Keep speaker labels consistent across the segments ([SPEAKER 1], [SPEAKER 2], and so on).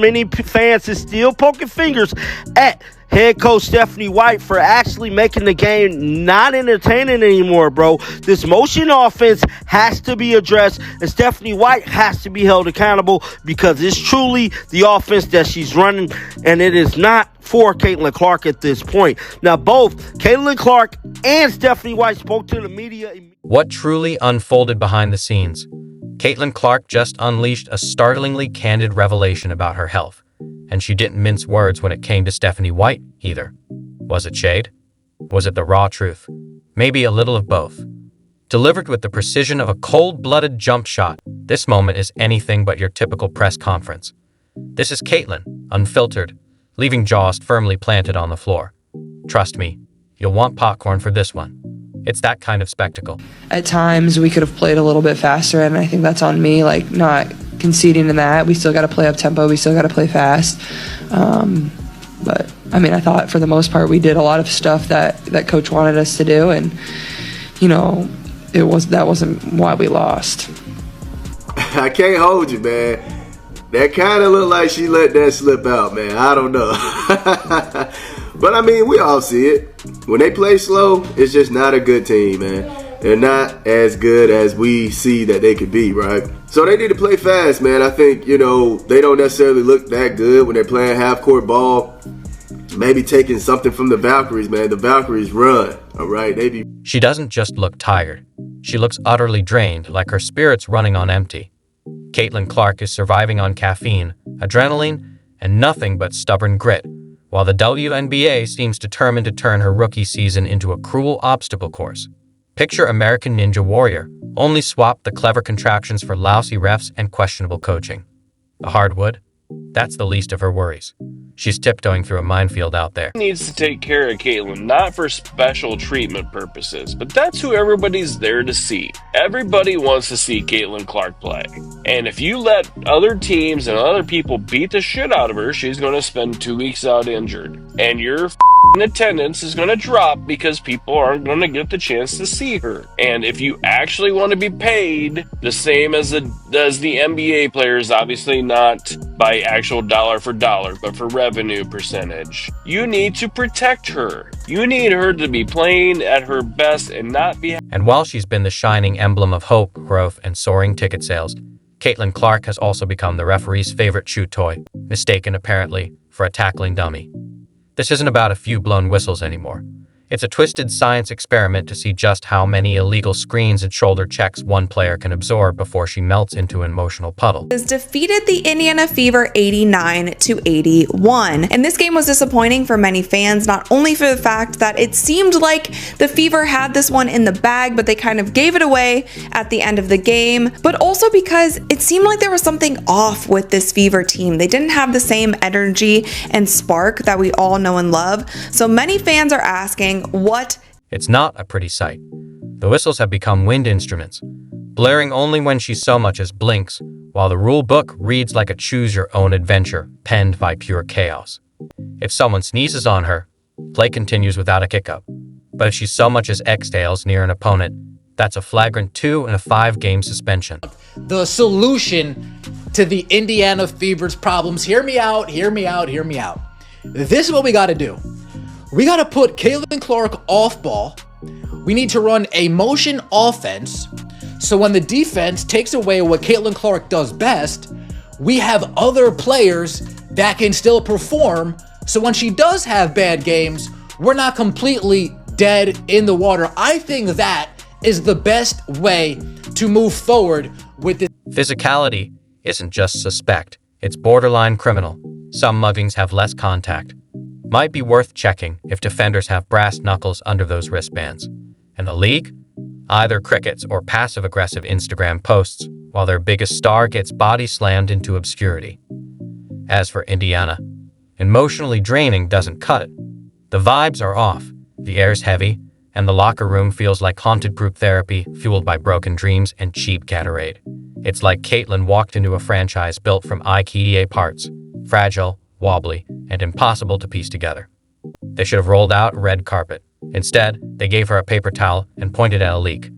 [SPEAKER 1] Many fans is still poking fingers at head coach Stephanie White for actually making the game not entertaining anymore, bro. This motion offense has to be addressed, and Stephanie White has to be held accountable because it's truly the offense that she's running, and it is not for Caitlin Clark at this point. Now, both Caitlin Clark and Stephanie White spoke to the media.
[SPEAKER 2] What truly unfolded behind the scenes? Caitlin Clark just unleashed a startlingly candid revelation about her health. And she didn't mince words when it came to Stephanie White, either. Was it shade? Was it the raw truth? Maybe a little of both. Delivered with the precision of a cold-blooded jump shot, this moment is anything but your typical press conference. This is Caitlin, unfiltered, leaving jaws firmly planted on the floor. Trust me, you'll want popcorn for this one. It's that kind of spectacle.
[SPEAKER 3] At times, we could have played a little bit faster, and I think that's on me, not conceding in that. We still got to play up tempo. We still got to play fast. But I thought for the most part we did a lot of stuff that coach wanted us to do, and that wasn't why we lost.
[SPEAKER 4] I can't hold you, man. That kind of looked like she let that slip out, man. I don't know. But we all see it. When they play slow, it's just not a good team, man. They're not as good as we see that they could be, right? So they need to play fast, man. I think, they don't necessarily look that good when they're playing half-court ball. Maybe taking something from the Valkyries, man. The Valkyries run, all right?
[SPEAKER 2] She doesn't just look tired. She looks utterly drained, like her spirit's running on empty. Caitlin Clark is surviving on caffeine, adrenaline, and nothing but stubborn grit, while the WNBA seems determined to turn her rookie season into a cruel obstacle course. Picture American Ninja Warrior, only swap the clever contractions for lousy refs and questionable coaching. The hardwood? That's the least of her worries. She's tiptoeing through a minefield out there.
[SPEAKER 5] Needs to take care of Caitlin, not for special treatment purposes, but that's who everybody's there to see. Everybody wants to see Caitlin Clark play. And if you let other teams and other people beat the shit out of her, she's going to spend 2 weeks out injured. And your attendance is going to drop because people aren't going to get the chance to see her. And if you actually want to be paid the same as the NBA players, obviously not by actual dollar for dollar, but for revenue percentage, you need to protect her. You need her to be playing at her best and not be...
[SPEAKER 2] And while she's been the shining emblem of hope, growth, and soaring ticket sales, Caitlin Clark has also become the referee's favorite chew toy, mistaken apparently for a tackling dummy. This isn't about a few blown whistles anymore. It's a twisted science experiment to see just how many illegal screens and shoulder checks one player can absorb before she melts into an emotional puddle.
[SPEAKER 6] Defeated the Indiana Fever 89-81. And this game was disappointing for many fans, not only for the fact that it seemed like the Fever had this one in the bag, but they kind of gave it away at the end of the game, but also because it seemed like there was something off with this Fever team. They didn't have the same energy and spark that we all know and love. So many fans are asking, what?
[SPEAKER 2] It's not a pretty sight. The whistles have become wind instruments, blaring only when she so much as blinks, while the rule book reads like a choose-your-own-adventure penned by pure chaos. If someone sneezes on her, play continues without a hiccup. But if she so much as exhales near an opponent, that's a flagrant 2 and a 5-game suspension.
[SPEAKER 7] The solution to the Indiana Fever's problems, hear me out. This is what we got to do. We got to put Caitlin Clark off ball. We need to run a motion offense. So when the defense takes away what Caitlin Clark does best, we have other players that can still perform. So when she does have bad games, we're not completely dead in the water. I think that is the best way to move forward with this.
[SPEAKER 2] Physicality isn't just suspect, it's borderline criminal. Some muggings have less contact. Might be worth checking if defenders have brass knuckles under those wristbands. And the league? Either crickets or passive-aggressive Instagram posts, while their biggest star gets body slammed into obscurity. As for Indiana, emotionally draining doesn't cut it. The vibes are off, the air's heavy, and the locker room feels like haunted group therapy fueled by broken dreams and cheap Gatorade. It's like Caitlin walked into a franchise built from IKEA parts, fragile, wobbly, and impossible to piece together. They should have rolled out a red carpet. Instead, they gave her a paper towel and pointed at a leak.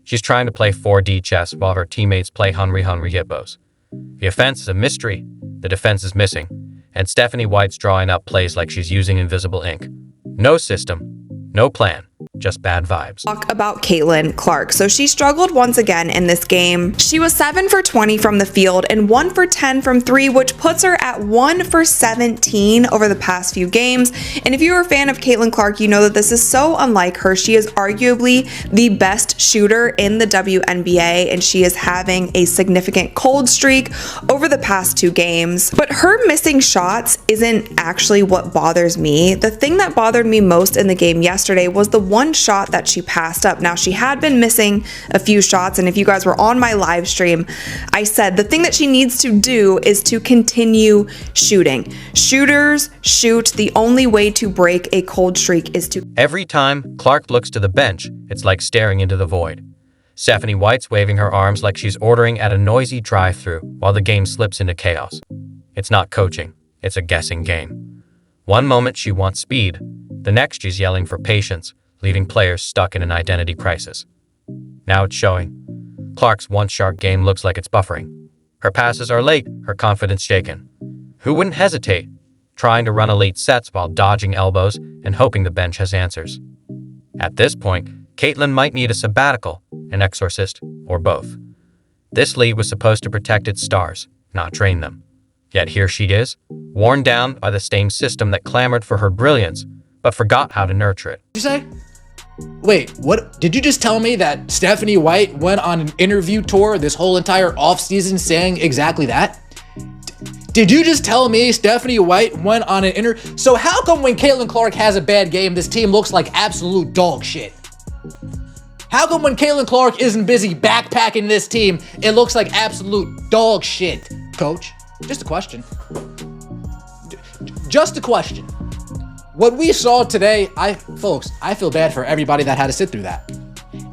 [SPEAKER 2] She's trying to play 4D chess while her teammates play hungry hippos. The offense is a mystery. The defense is missing, and Stephanie White's drawing up plays like she's using invisible ink. No system, no plan, just bad vibes.
[SPEAKER 6] Talk about Caitlin Clark. So she struggled once again in this game. She was 7 for 20 from the field and 1 for 10 from 3, which puts her at 1 for 17 over the past few games. And if you're a fan of Caitlin Clark, you know that this is so unlike her. She is arguably the best shooter in the WNBA, and she is having a significant cold streak over the past 2 games. But her missing shots isn't actually what bothers me. The thing that bothered me most in the game yesterday was the one shot that she passed up. Now, she had been missing a few shots, and if you guys were on my live stream, I said the thing that she needs to do is to continue shooting. Shooters shoot. The only way to break a cold streak is to...
[SPEAKER 2] Every time Clark looks to the bench, it's like staring into the void. Stephanie White's waving her arms like she's ordering at a noisy drive-thru while the game slips into chaos. It's not coaching, it's a guessing game. One moment she wants speed, the next she's yelling for patience, leaving players stuck in an identity crisis. Now it's showing. Clark's once sharp game looks like it's buffering. Her passes are late, her confidence shaken. Who wouldn't hesitate, trying to run elite sets while dodging elbows and hoping the bench has answers? At this point, Caitlin might need a sabbatical, an exorcist, or both. This league was supposed to protect its stars, not drain them. Yet here she is, worn down by the same system that clamored for her brilliance, but forgot how to nurture it.
[SPEAKER 7] Did you say? Wait, what? Did you just tell me that Stephanie White went on an interview tour this whole entire offseason saying exactly that? Did you just tell me Stephanie White went on an interview? So how come when Caitlin Clark has a bad game, this team looks like absolute dog shit? How come when Caitlin Clark isn't busy backpacking this team, it looks like absolute dog shit, coach? Just a question. Just a question. What we saw today, folks, I feel bad for everybody that had to sit through that.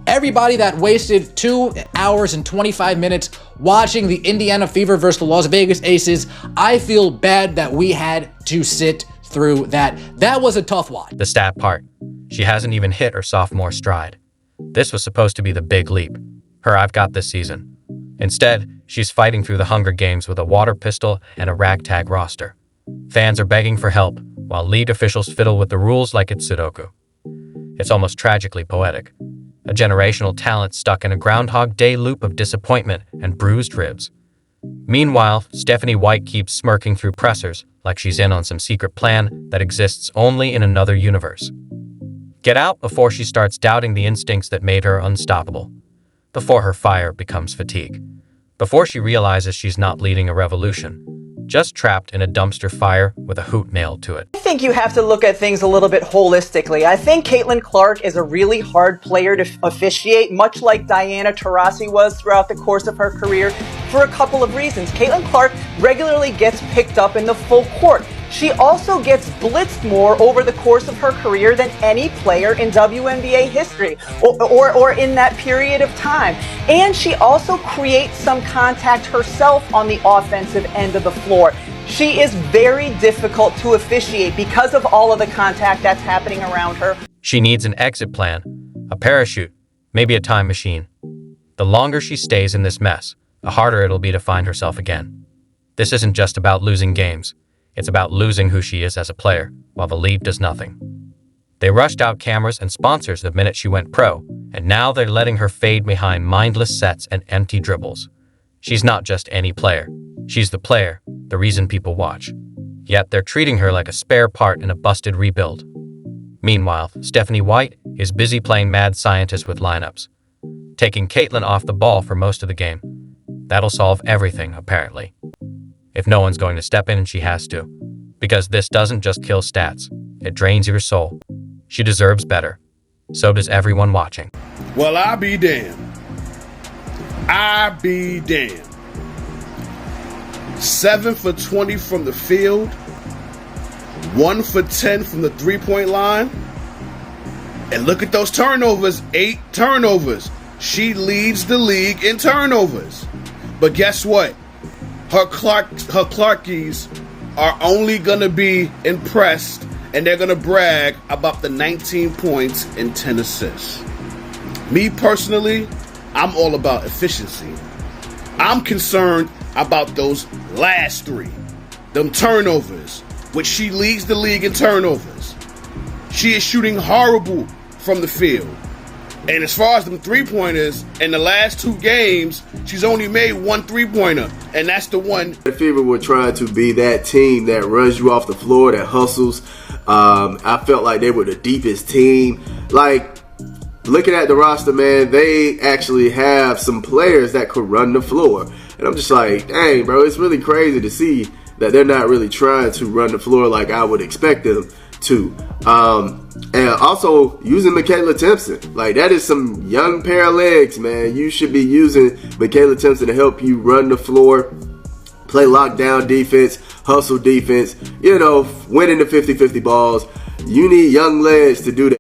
[SPEAKER 7] Everybody that wasted 2 hours and 25 minutes watching the Indiana Fever versus the Las Vegas Aces. I feel bad that we had to sit through that. That was a tough watch.
[SPEAKER 2] The stat part. She hasn't even hit her sophomore stride. This was supposed to be the big leap. Her I've got this season. Instead, she's fighting through the Hunger Games with a water pistol and a ragtag roster. Fans are begging for help, while league officials fiddle with the rules like it's Sudoku. It's almost tragically poetic. A generational talent stuck in a Groundhog Day loop of disappointment and bruised ribs. Meanwhile, Stephanie White keeps smirking through pressers like she's in on some secret plan that exists only in another universe. Get out before she starts doubting the instincts that made her unstoppable. Before her fire becomes fatigue. Before she realizes she's not leading a revolution, just trapped in a dumpster fire with a hoot nailed to it.
[SPEAKER 8] I think you have to look at things a little bit holistically. I think Caitlin Clark is a really hard player to officiate, much like Diana Taurasi was throughout the course of her career, for a couple of reasons. Caitlin Clark regularly gets picked up in the full court. She also gets blitzed more over the course of her career than any player in WNBA history or in that period of time. And she also creates some contact herself on the offensive end of the floor. She is very difficult to officiate because of all of the contact that's happening around her.
[SPEAKER 2] She needs an exit plan, a parachute, maybe a time machine. The longer she stays in this mess, the harder it'll be to find herself again. This isn't just about losing games. It's about losing who she is as a player, while the league does nothing. They rushed out cameras and sponsors the minute she went pro, and now they're letting her fade behind mindless sets and empty dribbles. She's not just any player. She's the player, the reason people watch. Yet they're treating her like a spare part in a busted rebuild. Meanwhile, Stephanie White is busy playing mad scientist with lineups, taking Caitlin off the ball for most of the game. That'll solve everything, apparently. If no one's going to step in, and she has to. Because this doesn't just kill stats, it drains your soul. She deserves better. So does everyone watching.
[SPEAKER 9] Well, I be damned. I be damned. 7 for 20 from the field. 1 for 10 from the three-point line. And look at those turnovers. 8 turnovers. She leads the league in turnovers. But guess what? Her Clarkies are only going to be impressed, and they're going to brag about the 19 points and 10 assists. Me personally, I'm all about efficiency. I'm concerned about those last 3. them turnovers, which she leads the league in turnovers. She is shooting horrible from the field. And as far as them three-pointers, in the last 2 games, she's only made 1 3-pointer, and that's the one.
[SPEAKER 4] The Fever were trying to be that team that runs you off the floor, that hustles. I felt like they were the deepest team. Like, looking at the roster, man, they actually have some players that could run the floor. And I'm just like, dang, bro, it's really crazy to see that they're not really trying to run the floor like I would expect them to. And also using Michaela Timpson. Like, that is some young pair of legs, man. You should be using Michaela Timpson to help you run the floor, play lockdown defense, hustle defense, winning the 50-50 balls. You need young legs to do that.